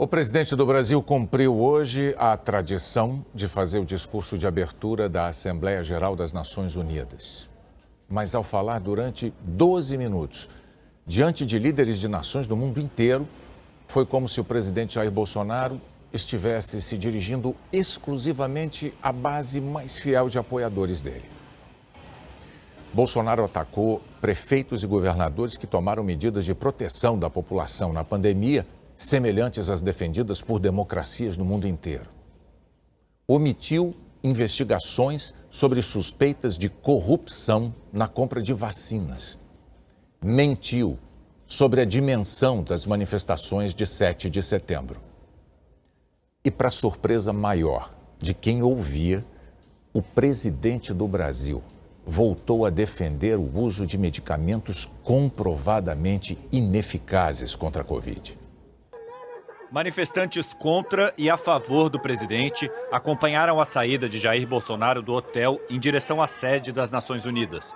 O presidente do Brasil cumpriu hoje a tradição de fazer o discurso de abertura da Assembleia Geral das Nações Unidas. Mas ao falar durante 12 minutos, diante de líderes de nações do mundo inteiro, foi como se o presidente Jair Bolsonaro estivesse se dirigindo exclusivamente à base mais fiel de apoiadores dele. Bolsonaro atacou prefeitos e governadores que tomaram medidas de proteção da população na pandemia, semelhantes às defendidas por democracias no mundo inteiro. Omitiu investigações sobre suspeitas de corrupção na compra de vacinas. Mentiu sobre a dimensão das manifestações de 7 de setembro. E, para surpresa maior de quem ouvia, o presidente do Brasil voltou a defender o uso de medicamentos comprovadamente ineficazes contra a Covid. Manifestantes contra e a favor do presidente acompanharam a saída de Jair Bolsonaro do hotel em direção à sede das Nações Unidas.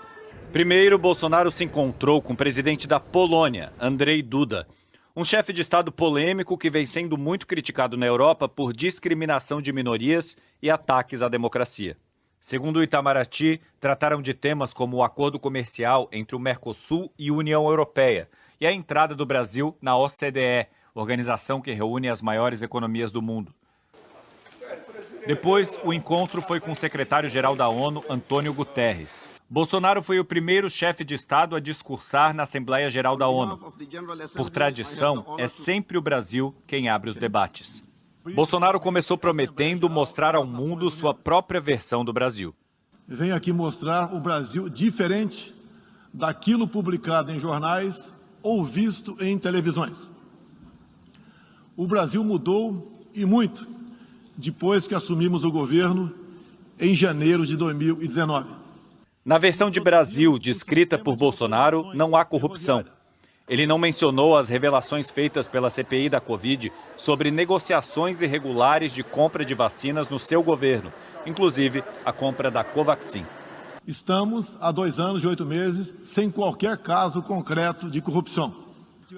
Primeiro, Bolsonaro se encontrou com o presidente da Polônia, Andrzej Duda, um chefe de Estado polêmico que vem sendo muito criticado na Europa por discriminação de minorias e ataques à democracia. Segundo o Itamaraty, trataram de temas como o acordo comercial entre o Mercosul e a União Europeia e a entrada do Brasil na OCDE, organização que reúne as maiores economias do mundo. Depois, o encontro foi com o secretário-geral da ONU, Antônio Guterres. Bolsonaro foi o primeiro chefe de Estado a discursar na Assembleia Geral da ONU. Por tradição, é sempre o Brasil quem abre os debates. Bolsonaro começou prometendo mostrar ao mundo sua própria versão do Brasil. Venho aqui mostrar o Brasil diferente daquilo publicado em jornais ou visto em televisões. O Brasil mudou e muito depois que assumimos o governo em janeiro de 2019. Na versão de Brasil descrita por Bolsonaro, não há corrupção. Ele não mencionou as revelações feitas pela CPI da Covid sobre negociações irregulares de compra de vacinas no seu governo, inclusive a compra da Covaxin. Estamos há 2 anos e 8 meses sem qualquer caso concreto de corrupção.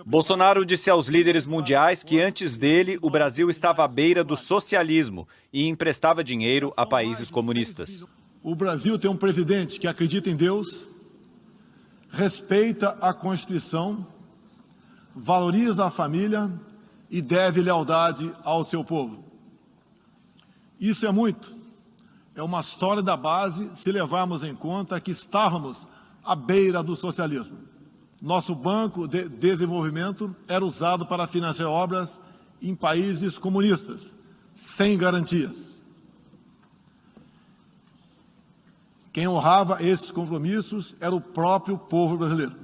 Bolsonaro disse aos líderes mundiais que antes dele o Brasil estava à beira do socialismo e emprestava dinheiro a países comunistas. O Brasil tem um presidente que acredita em Deus, respeita a Constituição, valoriza a família e deve lealdade ao seu povo. Isso é muito. É uma história da base se levarmos em conta que estávamos à beira do socialismo. Nosso Banco de Desenvolvimento era usado para financiar obras em países comunistas, sem garantias. Quem honrava esses compromissos era o próprio povo brasileiro.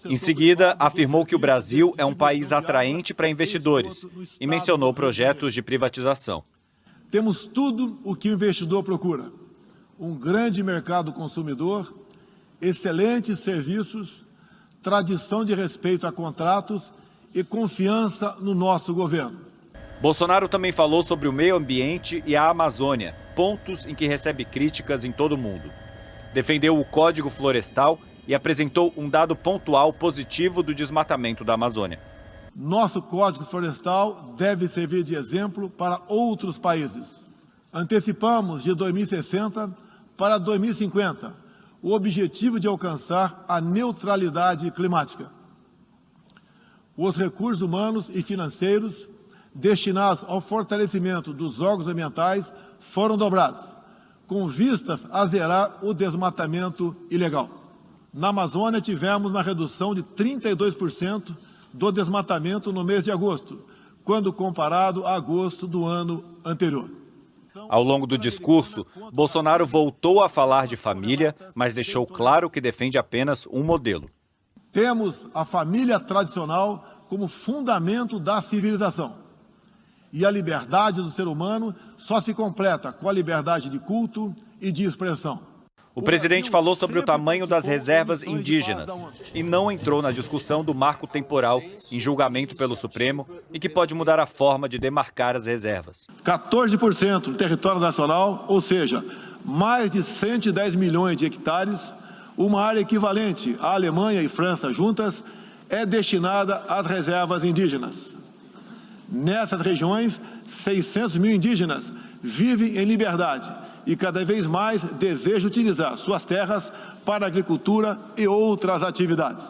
Em seguida, afirmou que o Brasil é um país atraente para investidores e mencionou projetos de privatização. Temos tudo o que o investidor procura. Um grande mercado consumidor, excelentes serviços, tradição de respeito a contratos e confiança no nosso governo. Bolsonaro também falou sobre o meio ambiente e a Amazônia, pontos em que recebe críticas em todo o mundo. Defendeu o Código Florestal e apresentou um dado pontual positivo do desmatamento da Amazônia. Nosso Código Florestal deve servir de exemplo para outros países. Antecipamos de 2060 para 2050 o objetivo de alcançar a neutralidade climática. Os recursos humanos e financeiros destinados ao fortalecimento dos órgãos ambientais foram dobrados, com vistas a zerar o desmatamento ilegal. Na Amazônia, tivemos uma redução de 32% do desmatamento no mês de agosto, quando comparado a agosto do ano anterior. Ao longo do discurso, Bolsonaro voltou a falar de família, mas deixou claro que defende apenas um modelo. Temos a família tradicional como fundamento da civilização. E a liberdade do ser humano só se completa com a liberdade de culto e de expressão. O presidente falou sobre o tamanho das reservas indígenas e não entrou na discussão do marco temporal em julgamento pelo Supremo e que pode mudar a forma de demarcar as reservas. 14% do território nacional, ou seja, mais de 110 milhões de hectares, uma área equivalente à Alemanha e França juntas, é destinada às reservas indígenas. Nessas regiões, 600 mil indígenas vivem em liberdade e cada vez mais desejam utilizar suas terras para agricultura e outras atividades.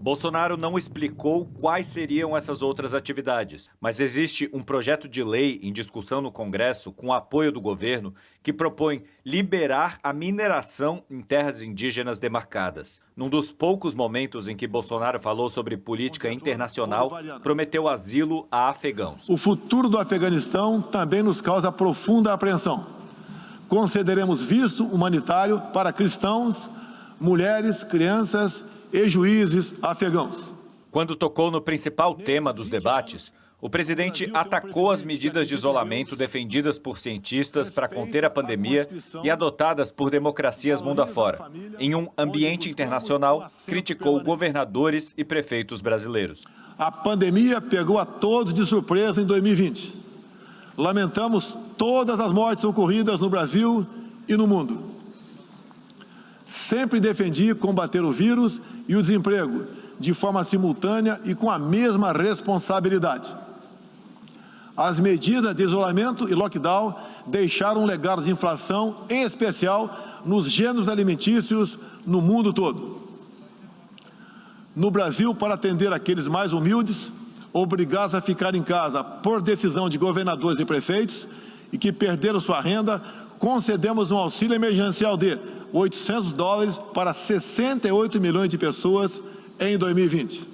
Bolsonaro não explicou quais seriam essas outras atividades, mas existe um projeto de lei em discussão no Congresso com o apoio do governo que propõe liberar a mineração em terras indígenas demarcadas. Num dos poucos momentos em que Bolsonaro falou sobre política internacional, prometeu asilo a afegãos. O futuro do Afeganistão também nos causa profunda apreensão. Concederemos visto humanitário para cristãos, mulheres, crianças e juízes afegãos. Quando tocou no principal tema dos debates, o presidente atacou as medidas de isolamento defendidas por cientistas para conter a pandemia e adotadas por democracias mundo afora. Em um ambiente internacional, criticou governadores e prefeitos brasileiros. A pandemia pegou a todos de surpresa em 2020. Lamentamos todas as mortes ocorridas no Brasil e no mundo. Sempre defendi combater o vírus e o desemprego de forma simultânea e com a mesma responsabilidade. As medidas de isolamento e lockdown deixaram um legado de inflação, em especial nos gêneros alimentícios no mundo todo. No Brasil, para atender aqueles mais humildes, obrigados a ficar em casa por decisão de governadores e prefeitos e que perderam sua renda, concedemos um auxílio emergencial de $800 para 68 milhões de pessoas em 2020.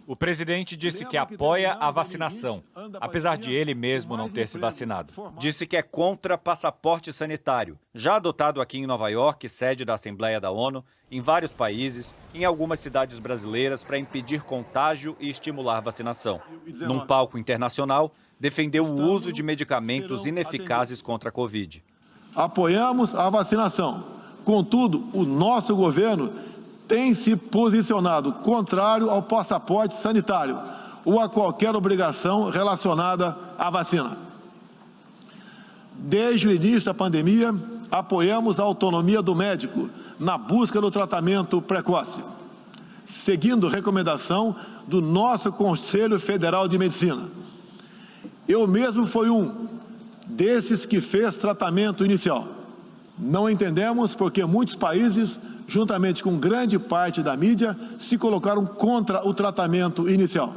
O presidente disse que apoia a vacinação, apesar de ele mesmo não ter se vacinado. Disse que é contra passaporte sanitário, já adotado aqui em Nova York, sede da Assembleia da ONU, em vários países, em algumas cidades brasileiras, para impedir contágio e estimular vacinação. Num palco internacional, defendeu o uso de medicamentos ineficazes contra a Covid. Apoiamos a vacinação. Contudo, o nosso governo tem se posicionado contrário ao passaporte sanitário ou a qualquer obrigação relacionada à vacina. Desde o início da pandemia, apoiamos a autonomia do médico na busca do tratamento precoce, seguindo recomendação do nosso Conselho Federal de Medicina. Eu mesmo fui um desses que fez tratamento inicial. Não entendemos porque muitos países, juntamente com grande parte da mídia, se colocaram contra o tratamento inicial.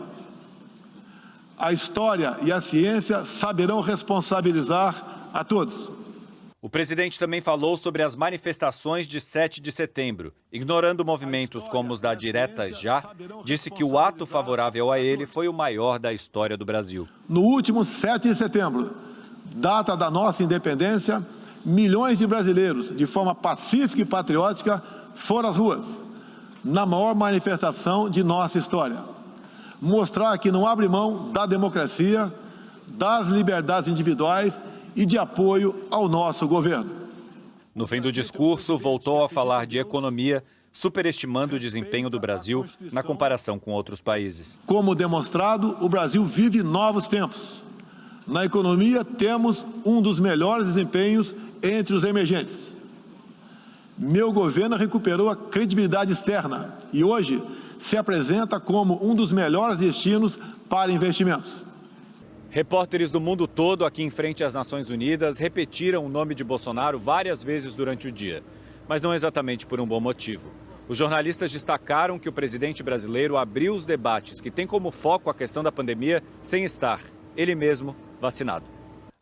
A história e a ciência saberão responsabilizar a todos. O presidente também falou sobre as manifestações de 7 de setembro. Ignorando movimentos como os da Diretas Já, disse que o ato favorável a ele foi o maior da história do Brasil. No último 7 de setembro, data da nossa independência, milhões de brasileiros, de forma pacífica e patriótica, foram às ruas, na maior manifestação de nossa história. Mostrar que não abre mão da democracia, das liberdades individuais e de apoio ao nosso governo. No fim do discurso, voltou a falar de economia, superestimando o desempenho do Brasil na comparação com outros países. Como demonstrado, o Brasil vive novos tempos. Na economia, temos um dos melhores desempenhos entre os emergentes. Meu governo recuperou a credibilidade externa e hoje se apresenta como um dos melhores destinos para investimentos. Repórteres do mundo todo aqui em frente às Nações Unidas repetiram o nome de Bolsonaro várias vezes durante o dia, mas não exatamente por um bom motivo. Os jornalistas destacaram que o presidente brasileiro abriu os debates que têm como foco a questão da pandemia sem estar, ele mesmo, vacinado.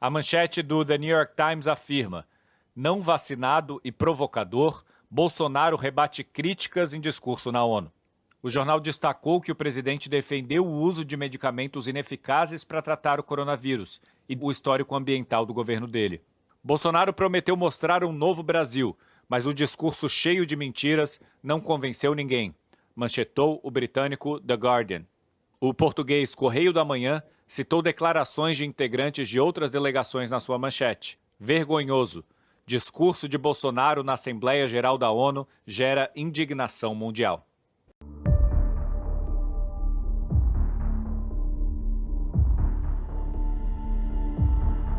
A manchete do The New York Times afirma: não vacinado e provocador, Bolsonaro rebate críticas em discurso na ONU. O jornal destacou que o presidente defendeu o uso de medicamentos ineficazes para tratar o coronavírus e o histórico ambiental do governo dele. Bolsonaro prometeu mostrar um novo Brasil, mas o discurso cheio de mentiras não convenceu ninguém, manchetou o britânico The Guardian. O português Correio da Manhã citou declarações de integrantes de outras delegações na sua manchete. Vergonhoso. Discurso de Bolsonaro na Assembleia Geral da ONU gera indignação mundial.